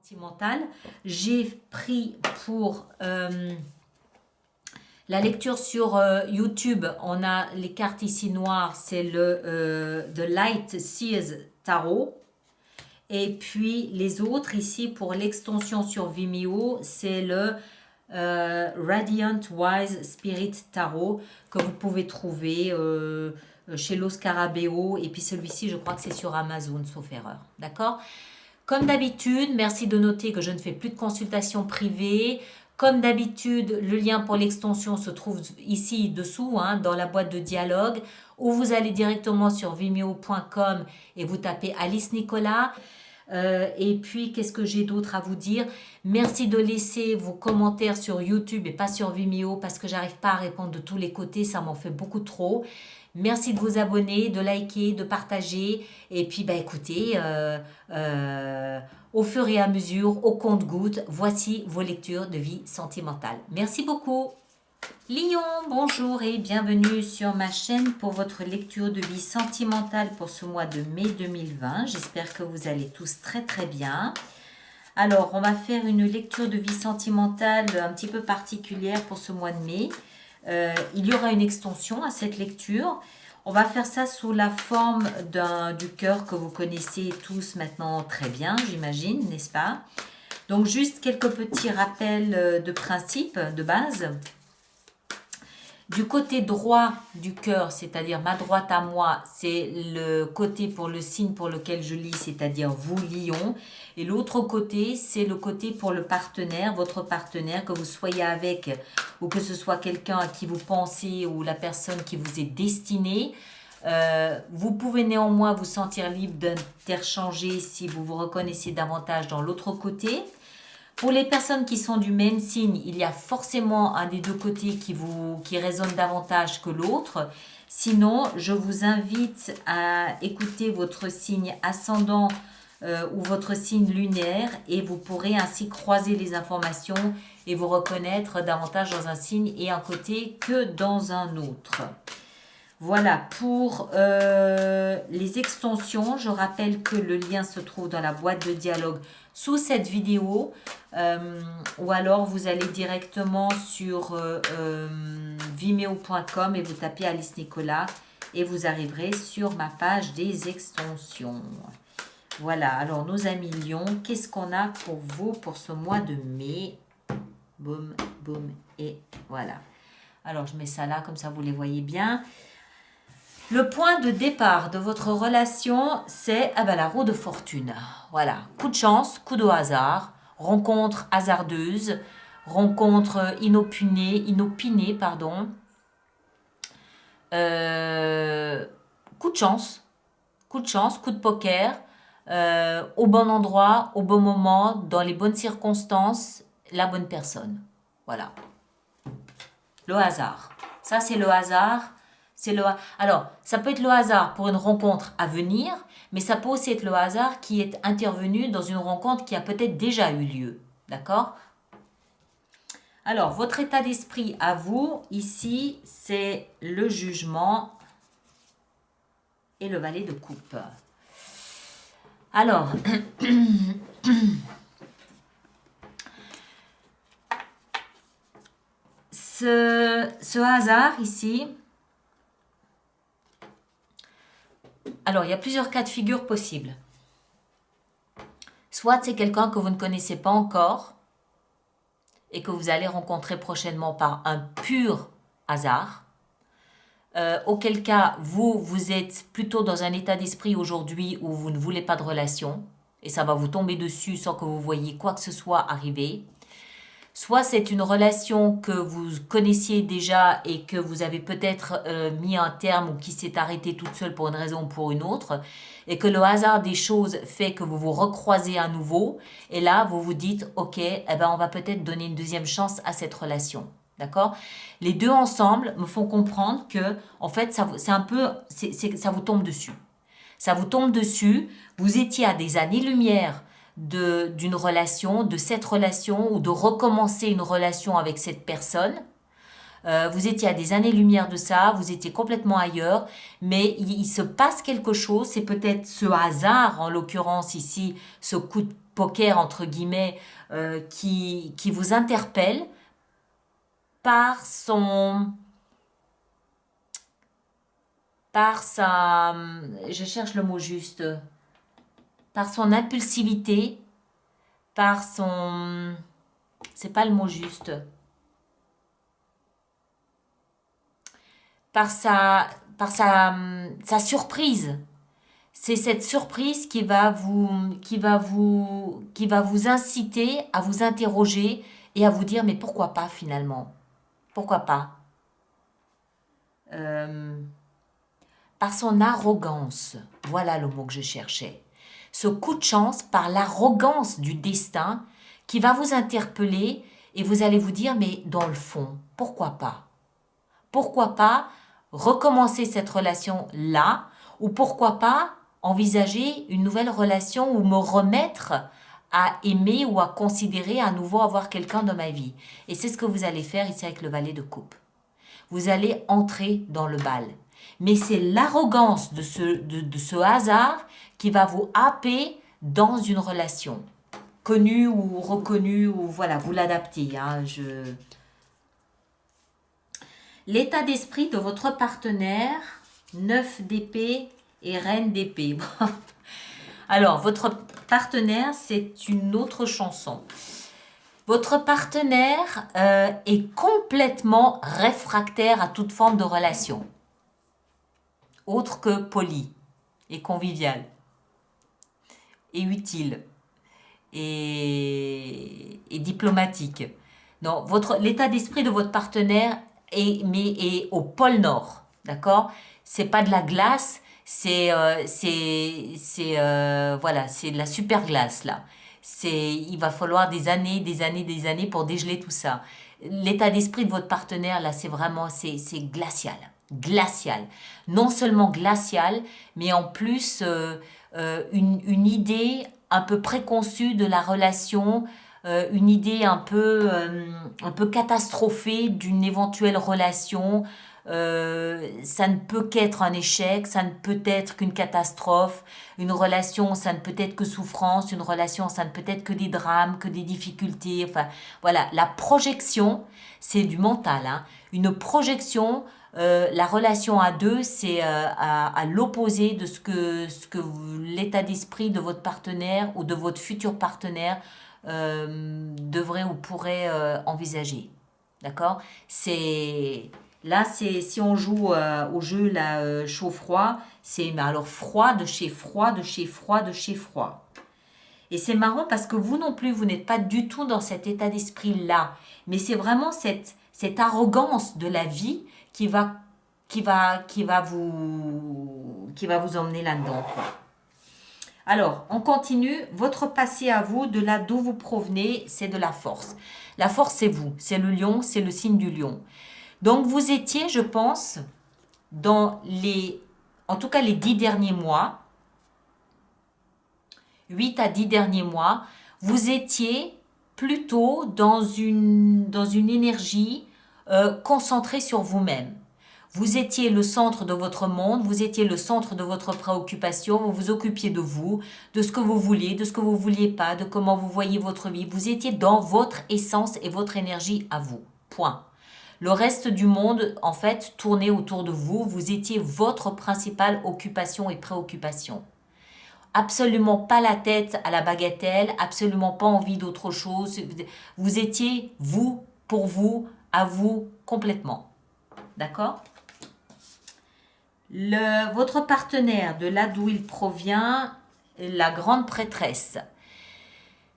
sentimentale. J'ai pris pour la lecture sur YouTube, on a les cartes ici noires, c'est le The Light Seers Tarot. Et puis les autres ici pour l'extension sur Vimeo, c'est le Radiant Wise Spirit Tarot que vous pouvez trouver chez Los Scarabeo. Et puis celui-ci, je crois que c'est sur Amazon, sauf erreur. D'accord? Comme d'habitude, merci de noter que je ne fais plus de consultation privée. Comme d'habitude, le lien pour l'extension se trouve ici dessous, dans la boîte de dialogue, ou vous allez directement sur vimeo.com et vous tapez Alice Nicolas. Et puis, qu'est-ce que j'ai d'autre à vous dire? Merci de laisser vos commentaires sur YouTube et pas sur Vimeo parce que j'arrive pas à répondre de tous les côtés, ça m'en fait beaucoup trop. Merci de vous abonner, de liker, de partager. Et puis, écoutez, au fur et à mesure, au compte-gouttes, voici vos lectures de vie sentimentale. Merci beaucoup. Lion, bonjour et bienvenue sur ma chaîne pour votre lecture de vie sentimentale pour ce mois de mai 2020. J'espère que vous allez tous très très bien. Alors, on va faire une lecture de vie sentimentale un petit peu particulière pour ce mois de mai. Il y aura une extension à cette lecture. On va faire ça sous la forme du cœur que vous connaissez tous maintenant très bien, j'imagine, n'est-ce pas? Donc, juste quelques petits rappels de principe, de base. Du côté droit du cœur, c'est-à-dire ma droite à moi, c'est le côté pour le signe pour lequel je lis, c'est-à-dire vous, Lion. Et l'autre côté, c'est le côté pour le partenaire, votre partenaire, que vous soyez avec ou que ce soit quelqu'un à qui vous pensez ou la personne qui vous est destinée. Vous pouvez néanmoins vous sentir libre d'interchanger si vous vous reconnaissez davantage dans l'autre côté. Pour les personnes qui sont du même signe, il y a forcément un des deux côtés qui résonne davantage que l'autre. Sinon, je vous invite à écouter votre signe ascendant ou votre signe lunaire et vous pourrez ainsi croiser les informations et vous reconnaître davantage dans un signe et un côté que dans un autre. Voilà, pour les extensions, je rappelle que le lien se trouve dans la boîte de dialogue sous cette vidéo ou alors vous allez directement sur vimeo.com et vous tapez Alice Nicolas et vous arriverez sur ma page des extensions. Voilà, alors nos amis Lions, qu'est-ce qu'on a pour vous pour ce mois de mai? Boum, boum et voilà. Alors je mets ça là, comme ça vous les voyez bien. Le point de départ de votre relation, c'est la roue de fortune. Voilà, coup de chance, coup de hasard, rencontre hasardeuse, rencontre inopinée, coup de chance, coup de poker, au bon endroit, au bon moment, dans les bonnes circonstances, la bonne personne. Voilà. Le hasard. Ça, c'est le hasard. Alors, ça peut être le hasard pour une rencontre à venir, mais ça peut aussi être le hasard qui est intervenu dans une rencontre qui a peut-être déjà eu lieu. D'accord? Alors, votre état d'esprit à vous, ici, c'est le jugement et le valet de coupe. Alors, ce hasard ici, alors il y a plusieurs cas de figure possibles. Soit c'est quelqu'un que vous ne connaissez pas encore et que vous allez rencontrer prochainement par un pur hasard. Auquel cas, vous êtes plutôt dans un état d'esprit aujourd'hui où vous ne voulez pas de relation et ça va vous tomber dessus sans que vous voyiez quoi que ce soit arriver. Soit c'est une relation que vous connaissiez déjà et que vous avez peut-être mis un terme ou qui s'est arrêtée toute seule pour une raison ou pour une autre et que le hasard des choses fait que vous vous recroisez à nouveau et là vous vous dites ok, on va peut-être donner une deuxième chance à cette relation. D'accord? Les deux ensemble me font comprendre que en fait ça vous tombe dessus. Ça vous tombe dessus, vous étiez à des années-lumière d'une relation, de cette relation ou de recommencer une relation avec cette personne. Vous étiez à des années-lumière de ça, vous étiez complètement ailleurs, mais il se passe quelque chose, c'est peut-être ce hasard, en l'occurrence ici, ce coup poker, entre guillemets, qui vous interpelle par sa, je cherche le mot juste, par son impulsivité, par son, c'est pas le mot juste, par sa surprise. C'est cette surprise qui va vous inciter à vous interroger et à vous dire mais pourquoi pas finalement? Pourquoi pas? Par son arrogance, voilà le mot que je cherchais. Ce coup de chance par l'arrogance du destin qui va vous interpeller et vous allez vous dire mais dans le fond, pourquoi pas? Pourquoi pas recommencer cette relation-là ou pourquoi pas envisager une nouvelle relation ou me remettre à aimer ou à considérer à nouveau avoir quelqu'un dans ma vie. Et c'est ce que vous allez faire ici avec le valet de coupe. Vous allez entrer dans le bal. Mais c'est l'arrogance de ce hasard qui va vous happer dans une relation. Connue ou reconnue, ou voilà, vous l'adaptez. L'état d'esprit de votre partenaire, 9 d'épée et reine d'épée. Alors, votre partenaire, c'est une autre chanson. Votre partenaire est complètement réfractaire à toute forme de relation, autre que poli et convivial et utile et diplomatique. Non, l'état d'esprit de votre partenaire est au pôle Nord, d'accord? C'est pas de la glace, voilà, c'est de la super glace là. Il va falloir des années pour dégeler tout ça. L'état d'esprit de votre partenaire là, c'est vraiment c'est glacial, glacial. Non seulement glacial, mais en plus une idée un peu préconçue de la relation, une idée un peu catastrophée d'une éventuelle relation. Ça ne peut qu'être un échec, ça ne peut être qu'une catastrophe. Une relation, ça ne peut être que souffrance. Une relation, ça ne peut être que des drames, que des difficultés. Enfin, voilà, la projection, c'est du mental. Hein. Une projection, la relation à deux, c'est à l'opposé de ce que l'état d'esprit de votre partenaire ou de votre futur partenaire devrait ou pourrait envisager. D'accord? Là, si on joue au jeu là, chaud-froid, mais alors froid de chez froid, de chez froid, de chez froid. Et c'est marrant parce que vous non plus, vous n'êtes pas du tout dans cet état d'esprit-là. Mais c'est vraiment cette arrogance de la vie qui va vous emmener là-dedans. Alors, on continue. Votre passé à vous, de là d'où vous provenez, c'est de la force. La force, c'est vous. C'est le lion, c'est le signe du lion. Donc, vous étiez, je pense, en tout cas les 10 derniers mois, 8 à 10 derniers mois, vous étiez plutôt dans une énergie concentrée sur vous-même. Vous étiez le centre de votre monde, vous étiez le centre de votre préoccupation, vous vous occupiez de vous, de ce que vous vouliez, de ce que vous ne vouliez pas, de comment vous voyez votre vie. Vous étiez dans votre essence et votre énergie à vous. Point. Le reste du monde, en fait, tournait autour de vous. Vous étiez votre principale occupation et préoccupation. Absolument pas la tête à la bagatelle, absolument pas envie d'autre chose. Vous étiez vous, pour vous, à vous, complètement. D'accord ? Votre partenaire, de là d'où il provient, la grande prêtresse.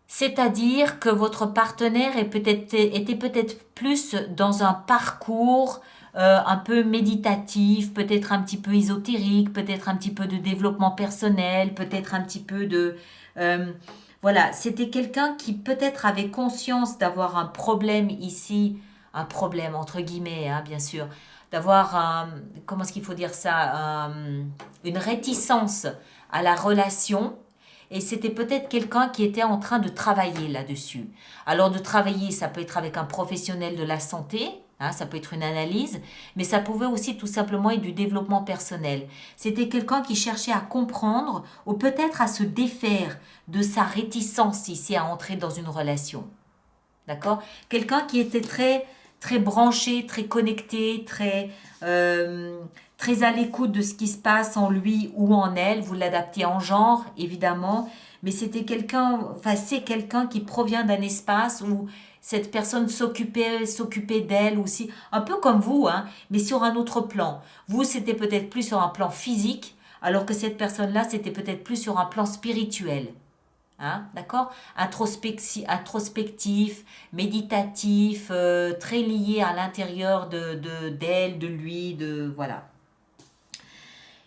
C'est-à-dire que votre partenaire était peut-être plus dans un parcours un peu méditatif, peut-être un petit peu ésotérique, peut-être un petit peu de développement personnel, peut-être un petit peu de... voilà, c'était quelqu'un qui peut-être avait conscience d'avoir un problème ici, un problème entre guillemets, hein, bien sûr, d'avoir, comment est-ce qu'il faut dire ça, une réticence à la relation. Et c'était peut-être quelqu'un qui était en train de travailler là-dessus. Alors de travailler, ça peut être avec un professionnel de la santé, Hein, ça peut être une analyse, mais ça pouvait aussi tout simplement être du développement personnel. C'était quelqu'un qui cherchait à comprendre ou peut-être à se défaire de sa réticence ici à entrer dans une relation. D'accord? Quelqu'un qui était très branché, très connecté, très à l'écoute de ce qui se passe en lui ou en elle. Vous l'adaptez en genre, évidemment. Mais c'était c'est quelqu'un qui provient d'un espace où cette personne s'occupait d'elle aussi, un peu comme vous, hein, mais sur un autre plan. Vous, c'était peut-être plus sur un plan physique, alors que cette personne-là, c'était peut-être plus sur un plan spirituel. Hein, d'accord? Introspectif, méditatif, très lié à l'intérieur d'elle, de lui, voilà.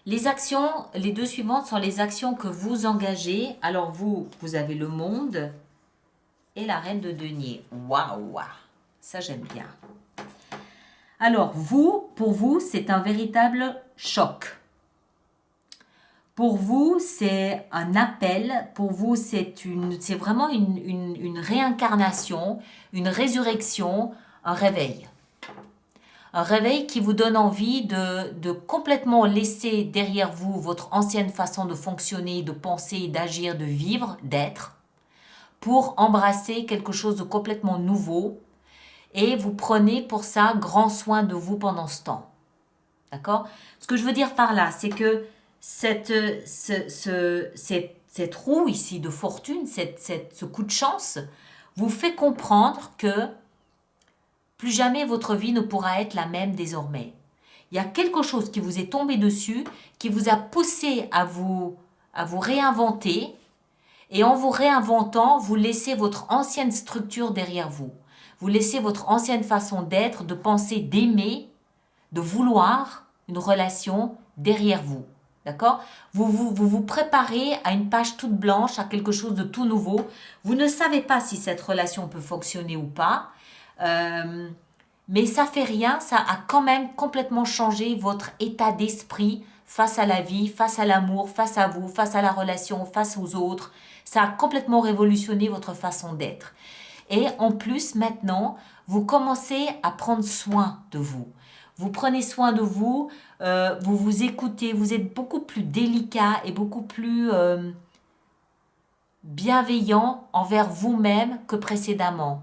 Les actions, les deux suivantes sont les actions que vous engagez. Alors vous avez le monde et la reine de denier. Waouh! Ça j'aime bien. Alors pour vous, c'est un véritable choc. Pour vous, c'est un appel. Pour vous, c'est vraiment une réincarnation, une résurrection, un réveil. Un réveil qui vous donne envie de complètement laisser derrière vous votre ancienne façon de fonctionner, de penser, d'agir, de vivre, d'être, pour embrasser quelque chose de complètement nouveau. Et vous prenez pour ça grand soin de vous pendant ce temps. D'accord? Ce que je veux dire par là, c'est que cette roue ici de fortune, ce coup de chance, vous fait comprendre que plus jamais votre vie ne pourra être la même désormais. Il y a quelque chose qui vous est tombé dessus, qui vous a poussé à vous réinventer, et en vous réinventant, vous laissez votre ancienne structure derrière vous. Vous laissez votre ancienne façon d'être, de penser, d'aimer, de vouloir une relation derrière vous. D'accord? Vous préparez à une page toute blanche, à quelque chose de tout nouveau. Vous ne savez pas si cette relation peut fonctionner ou pas. Mais ça fait rien, ça a quand même complètement changé votre état d'esprit face à la vie, face à l'amour, face à vous, face à la relation, face aux autres. Ça a complètement révolutionné votre façon d'être. Et en plus, maintenant, vous commencez à prendre soin de vous. Vous prenez soin de vous, vous vous écoutez, vous êtes beaucoup plus délicat et beaucoup plus bienveillant envers vous-même que précédemment.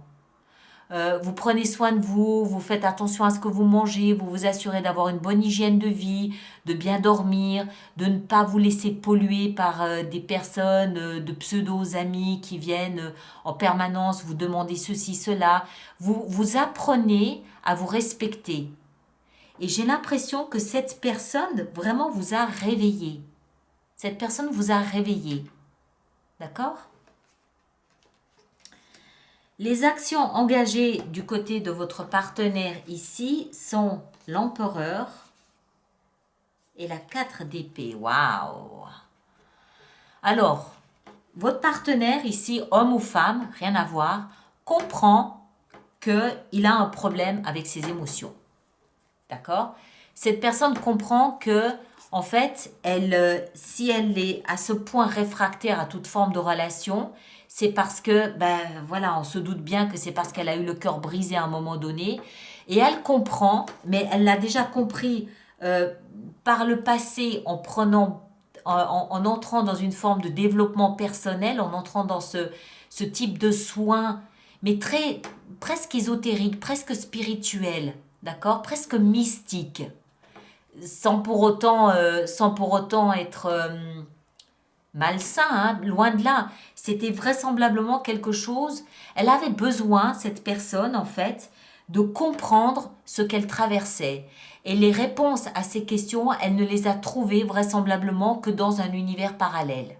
Vous prenez soin de vous, vous faites attention à ce que vous mangez, vous vous assurez d'avoir une bonne hygiène de vie, de bien dormir, de ne pas vous laisser polluer par des personnes, de pseudo-amis qui viennent en permanence vous demander ceci, cela. Vous apprenez à vous respecter. Et j'ai l'impression que cette personne vraiment vous a réveillé. Cette personne vous a réveillé. D'accord ? Les actions engagées du côté de votre partenaire ici sont l'empereur et la 4 d'épée. Waouh! Alors, votre partenaire ici, homme ou femme, rien à voir, comprend qu'il a un problème avec ses émotions. D'accord? Cette personne comprend que, en fait, si elle est à ce point réfractaire à toute forme de relation, c'est parce que, voilà, on se doute bien que c'est parce qu'elle a eu le cœur brisé à un moment donné. Et elle comprend, mais elle l'a déjà compris par le passé en entrant dans une forme de développement personnel, en entrant dans ce type de soins, mais presque ésotérique, presque spirituel, d'accord, presque mystique, sans pour autant être malsain, hein, loin de là. C'était vraisemblablement quelque chose. Elle avait besoin, cette personne, en fait, de comprendre ce qu'elle traversait. Et les réponses à ces questions, elle ne les a trouvées vraisemblablement que dans un univers parallèle.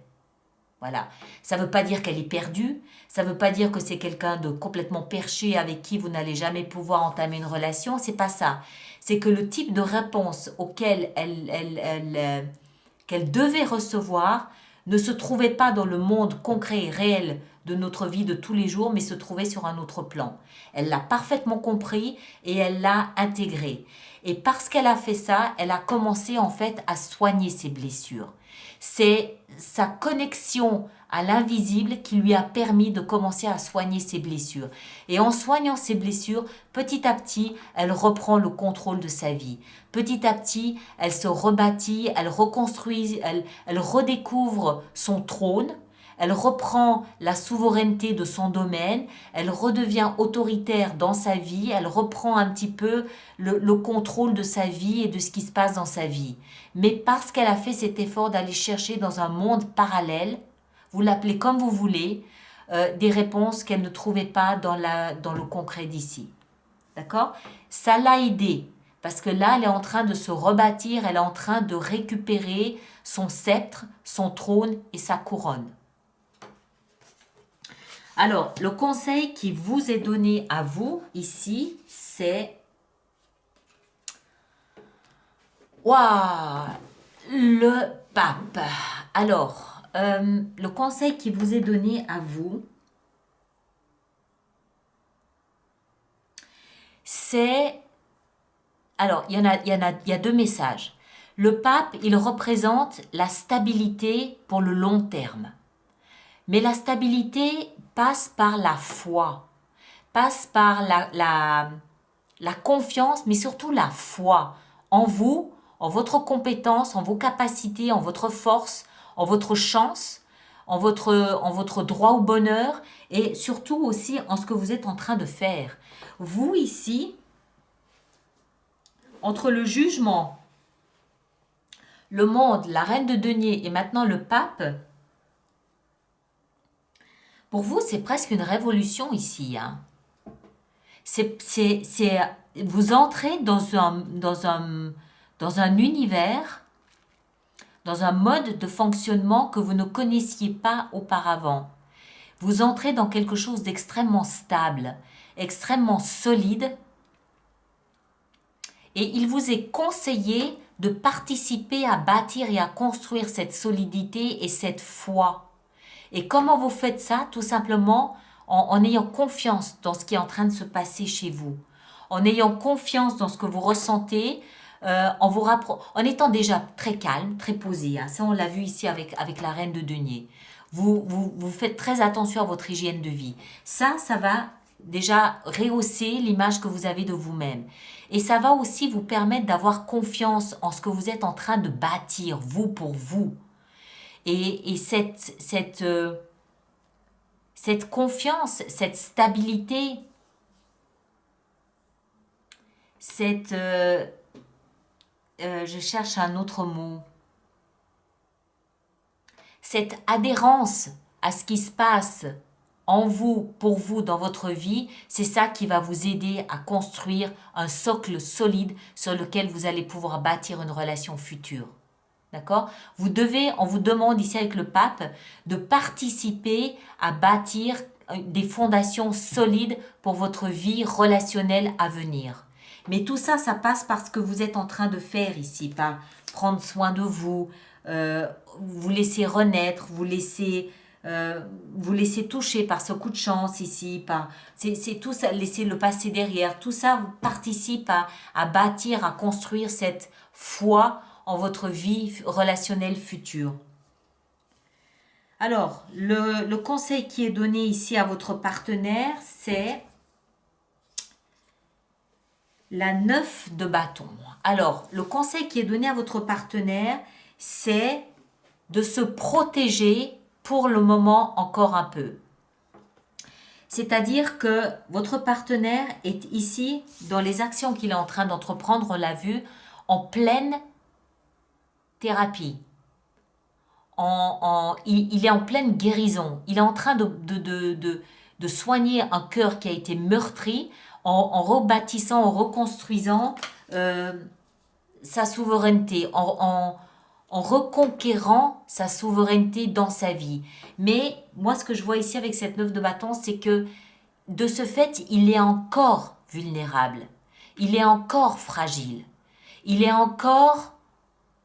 Voilà. Ça ne veut pas dire qu'elle est perdue. Ça ne veut pas dire que c'est quelqu'un de complètement perché avec qui vous n'allez jamais pouvoir entamer une relation. C'est pas ça. C'est que le type de réponse auquel qu'elle devait recevoir ne se trouvait pas dans le monde concret et réel de notre vie de tous les jours, mais se trouvait sur un autre plan. Elle l'a parfaitement compris et elle l'a intégré. Et parce qu'elle a fait ça, elle a commencé en fait à soigner ses blessures. C'est sa connexion à l'invisible qui lui a permis de commencer à soigner ses blessures. Et en soignant ses blessures, petit à petit, elle reprend le contrôle de sa vie. Petit à petit, elle se rebâtit, elle reconstruit, elle redécouvre son trône, elle reprend la souveraineté de son domaine, elle redevient autoritaire dans sa vie, elle reprend un petit peu le contrôle de sa vie et de ce qui se passe dans sa vie. Mais parce qu'elle a fait cet effort d'aller chercher dans un monde parallèle, vous l'appelez comme vous voulez, des réponses qu'elle ne trouvait pas dans le concret d'ici. D'accord? Ça l'a aidée. Parce que là, elle est en train de se rebâtir, elle est en train de récupérer son sceptre, son trône et sa couronne. Alors, le conseil qui vous est donné à vous ici, c'est... Waouh! Le pape. Alors, le conseil qui vous est donné à vous, c'est... Alors, il y a deux messages. Le pape, il représente la stabilité pour le long terme. Mais la stabilité passe par la foi, passe par la confiance, mais surtout la foi en vous, en votre compétence, en vos capacités, en votre force, en votre chance, en votre droit au bonheur et surtout aussi en ce que vous êtes en train de faire. Vous ici, entre le jugement, le monde, la reine de denier et maintenant le pape, pour vous, c'est presque une révolution ici. Hein. Vous entrez dans un univers, dans un mode de fonctionnement que vous ne connaissiez pas auparavant. Vous entrez dans quelque chose d'extrêmement stable, extrêmement solide. Et il vous est conseillé de participer à bâtir et à construire cette solidité et cette foi. Et comment vous faites ça? Tout simplement en ayant confiance dans ce qui est en train de se passer chez vous, en ayant confiance dans ce que vous ressentez, en étant déjà très calme, très posé. Hein. Ça, on l'a vu ici avec la reine de denier. Vous faites très attention à votre hygiène de vie. Ça va déjà rehausser l'image que vous avez de vous-même. Et ça va aussi vous permettre d'avoir confiance en ce que vous êtes en train de bâtir, vous pour vous. Et cette confiance, cette stabilité, je cherche un autre mot, cette adhérence à ce qui se passe en vous, pour vous, dans votre vie, c'est ça qui va vous aider à construire un socle solide sur lequel vous allez pouvoir bâtir une relation future. D'accord? On vous demande ici avec le pape de participer à bâtir des fondations solides pour votre vie relationnelle à venir. Mais tout ça, ça passe par ce que vous êtes en train de faire ici, par prendre soin de vous, vous laisser renaître, vous laisser toucher par ce coup de chance ici, c'est tout ça, laisser le passé derrière. Tout ça vous participe à bâtir, à construire cette foi en votre vie relationnelle future. Alors, le conseil qui est donné ici à votre partenaire, c'est la 9 de bâton. Alors, le conseil qui est donné à votre partenaire, c'est de se protéger pour le moment encore un peu. C'est-à-dire que votre partenaire est ici, dans les actions qu'il est en train d'entreprendre, on l'a vu, en pleine thérapie. Il est en pleine guérison. Il est en train de soigner un cœur qui a été meurtri en rebâtissant, en reconstruisant sa souveraineté, en reconquérant sa souveraineté dans sa vie. Mais moi, ce que je vois ici avec cette 9 de bâton, c'est que de ce fait, il est encore vulnérable. Il est encore fragile. Il est encore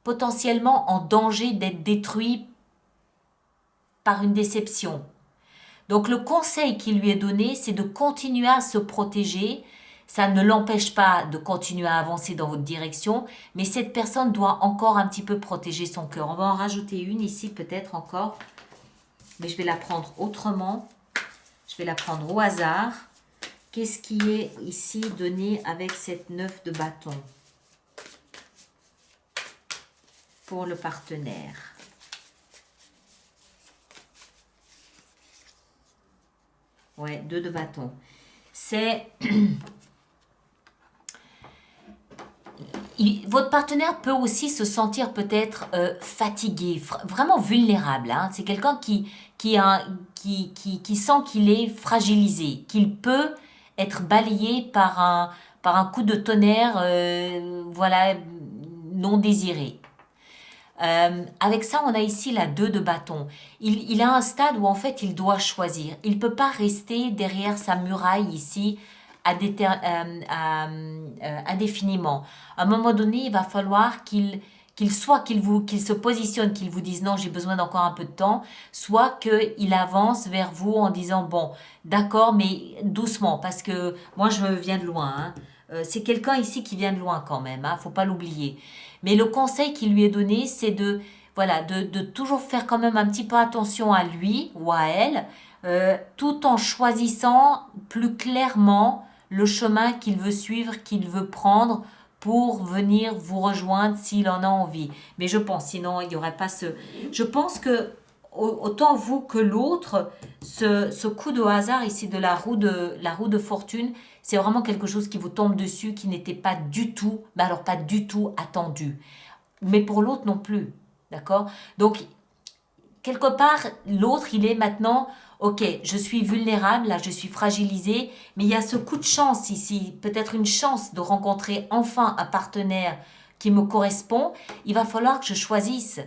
potentiellement en danger d'être détruit par une déception. Donc le conseil qui lui est donné, c'est de continuer à se protéger, ça ne l'empêche pas de continuer à avancer dans votre direction, mais cette personne doit encore un petit peu protéger son cœur. On va en rajouter une ici peut-être encore, mais je vais la prendre autrement. Je vais la prendre au hasard. Qu'est-ce qui est ici donné avec cette 9 de bâton pour le partenaire? Ouais, 2 de bâton. C'est... Votre partenaire peut aussi se sentir peut-être fatigué, vraiment vulnérable. Hein. C'est quelqu'un qui sent qu'il est fragilisé, qu'il peut être balayé par un coup de tonnerre voilà, non désiré. Avec ça, on a ici la 2 de bâton. Il a un stade où en fait il doit choisir. Il ne peut pas rester derrière sa muraille ici indéfiniment. À un moment donné, il va falloir qu'il se positionne, qu'il vous dise non, j'ai besoin d'encore un peu de temps, soit qu'il avance vers vous en disant bon, d'accord, mais doucement, parce que moi je viens de loin. Hein. C'est quelqu'un ici qui vient de loin quand même, hein, faut pas l'oublier. Mais le conseil qui lui est donné, c'est de toujours faire quand même un petit peu attention à lui ou à elle, tout en choisissant plus clairement le chemin qu'il veut suivre, qu'il veut prendre pour venir vous rejoindre s'il en a envie. Mais je pense, sinon il n'y aurait pas ce... Je pense que autant vous que l'autre, ce coup de hasard ici de la roue de fortune, c'est vraiment quelque chose qui vous tombe dessus, qui n'était pas du tout, mais alors pas du tout attendu. Mais pour l'autre non plus, d'accord? Donc, quelque part, l'autre, il est maintenant, ok, je suis vulnérable, là, je suis fragilisé, mais il y a ce coup de chance ici, peut-être une chance de rencontrer enfin un partenaire qui me correspond. Il va falloir que je choisisse.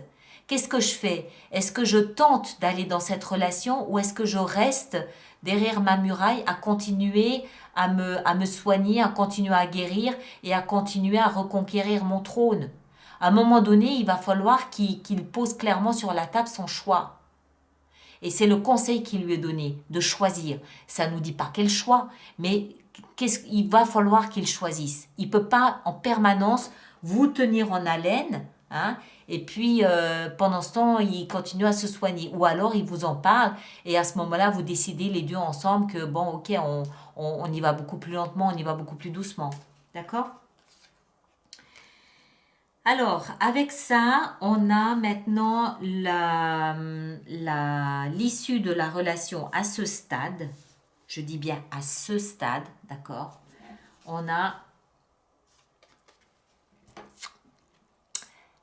Qu'est-ce que je fais? Est-ce que je tente d'aller dans cette relation ou est-ce que je reste derrière ma muraille à continuer à me soigner, à continuer à guérir et à continuer à reconquérir mon trône? À un moment donné, il va falloir qu'il pose clairement sur la table son choix. Et c'est le conseil qui lui est donné, de choisir. Ça ne nous dit pas quel choix, mais il va falloir qu'il choisisse. Il ne peut pas en permanence vous tenir en haleine, hein, et puis pendant ce temps, il continue à se soigner. Ou alors, il vous en parle, et à ce moment-là, vous décidez les deux ensemble que, bon, ok, on y va beaucoup plus lentement, on y va beaucoup plus doucement. D'accord ? Alors, avec ça, on a maintenant l'issue de la relation à ce stade. Je dis bien à ce stade, d'accord? On a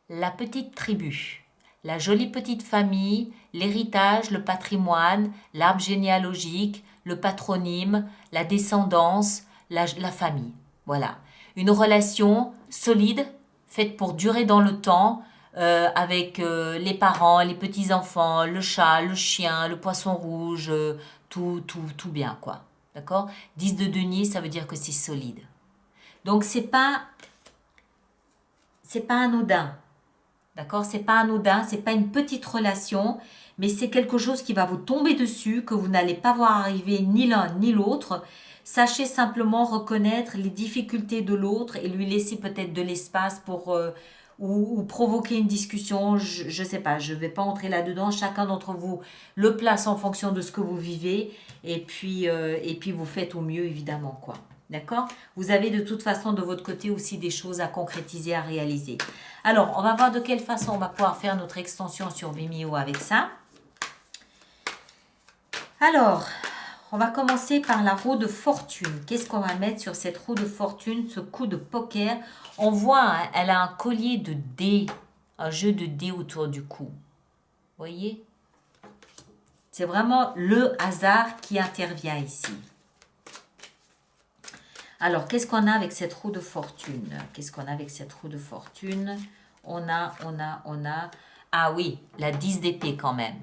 la petite tribu, la jolie petite famille, l'héritage, le patrimoine, l'arbre généalogique, le patronyme, la descendance, la famille. Voilà. Une relation solide, faite pour durer dans le temps, avec les parents, les petits-enfants, le chat, le chien, le poisson rouge, tout bien, quoi. D'accord? 10 de denier, ça veut dire que c'est solide. Donc, c'est pas anodin. D'accord? C'est pas anodin, c'est pas une petite relation, mais c'est quelque chose qui va vous tomber dessus, que vous n'allez pas voir arriver ni l'un ni l'autre. Sachez simplement reconnaître les difficultés de l'autre et lui laisser peut-être de l'espace pour ou provoquer une discussion. Je ne sais pas, je ne vais pas entrer là-dedans. Chacun d'entre vous le place en fonction de ce que vous vivez et puis vous faites au mieux évidemment, quoi. D'accord? Vous avez de toute façon de votre côté aussi des choses à concrétiser, à réaliser. Alors, on va voir de quelle façon on va pouvoir faire notre extension sur Vimeo avec ça. Alors, on va commencer par la roue de fortune. Qu'est-ce qu'on va mettre sur cette roue de fortune, ce coup de poker? On voit, hein, elle a un collier de dés, un jeu de dés autour du cou. Vous voyez? C'est vraiment le hasard qui intervient ici. Alors, qu'est-ce qu'on a avec cette roue de fortune? Qu'est-ce qu'on a avec cette roue de fortune? On a... Ah oui, la 10 d'épée quand même.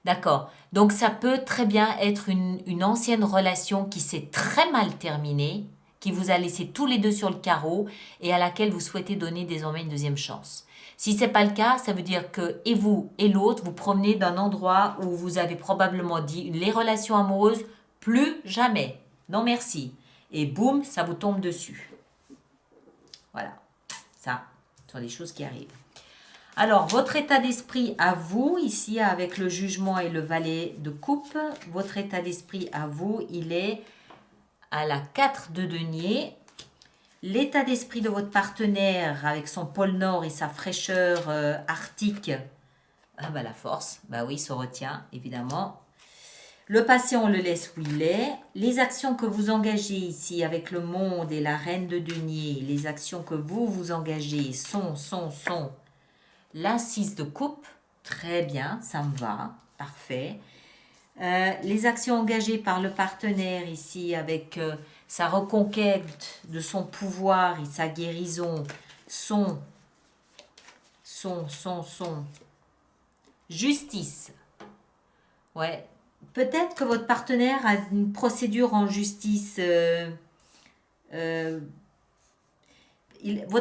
D'accord. Donc, ça peut très bien être une ancienne relation qui s'est très mal terminée, qui vous a laissé tous les deux sur le carreau et à laquelle vous souhaitez donner désormais une deuxième chance. Si ce n'est pas le cas, ça veut dire que et vous et l'autre, vous promenez d'un endroit où vous avez probablement dit les relations amoureuses, plus jamais. Non merci. et boum, ça vous tombe dessus. Voilà, ça, ce sont des choses qui arrivent. Alors, votre état d'esprit à vous, ici, avec le jugement et le valet de coupe, votre état d'esprit à vous, il est à la 4 de denier. L'état d'esprit de votre partenaire, avec son pôle Nord et sa fraîcheur arctique, ah bah la force, bah oui, se retient, évidemment. Le passé, on le laisse où il est. Les actions que vous engagez ici avec le monde et la reine de denier, les actions que vous engagez sont la 6 de coupe. Très bien, ça me va, parfait. Les actions engagées par le partenaire ici avec sa reconquête de son pouvoir et sa guérison sont justice. Ouais. Peut-être que votre partenaire a une procédure en justice. Votre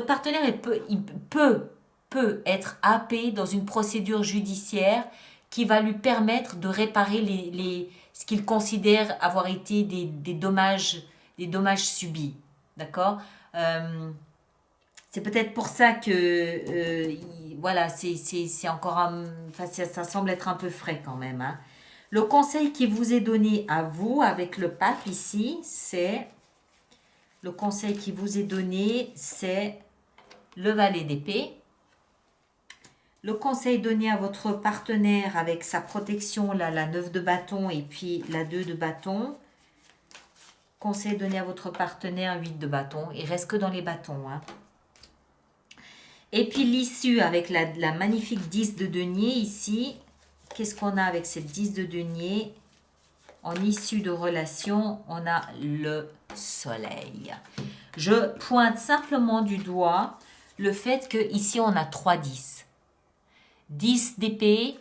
partenaire il peut être happé dans une procédure judiciaire qui va lui permettre de réparer ce qu'il considère avoir été des dommages subis. D'accord. C'est peut-être pour ça que voilà, c'est encore enfin, ça semble être un peu frais quand même. Hein. Le conseil qui vous est donné à vous avec le pape ici, c'est le conseil qui vous est donné, c'est le valet d'épée. Le conseil donné à votre partenaire avec sa protection, là, la 9 de bâton et puis la 2 de bâton. Conseil donné à votre partenaire, 8 de bâton. Il reste que dans les bâtons. Hein. Et puis l'issue avec la magnifique 10 de denier ici. Qu'est-ce qu'on a avec cette 10 de denier? En issue de relation, on a le soleil. Je pointe simplement du doigt le fait que ici on a 3 10. 10 d'épée,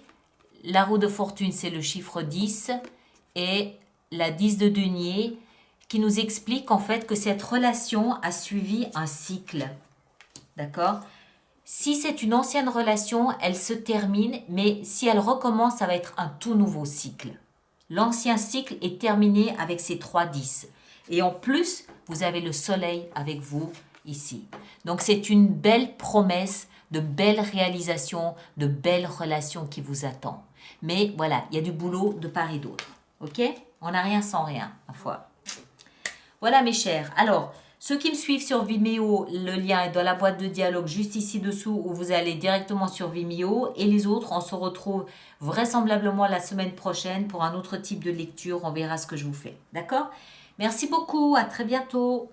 la roue de fortune c'est le chiffre 10 et la 10 de denier qui nous explique en fait que cette relation a suivi un cycle. D'accord? Si c'est une ancienne relation, elle se termine, mais si elle recommence, ça va être un tout nouveau cycle. L'ancien cycle est terminé avec ces 3 10. Et en plus, vous avez le soleil avec vous ici. Donc c'est une belle promesse, de belles réalisations, de belles relations qui vous attendent. Mais voilà, il y a du boulot de part et d'autre. Ok? On n'a rien sans rien, ma foi. Voilà mes chers. Alors, ceux qui me suivent sur Vimeo, le lien est dans la boîte de dialogue juste ici dessous où vous allez directement sur Vimeo. Et les autres, on se retrouve vraisemblablement la semaine prochaine pour un autre type de lecture. On verra ce que je vous fais. D'accord? Merci beaucoup. À très bientôt.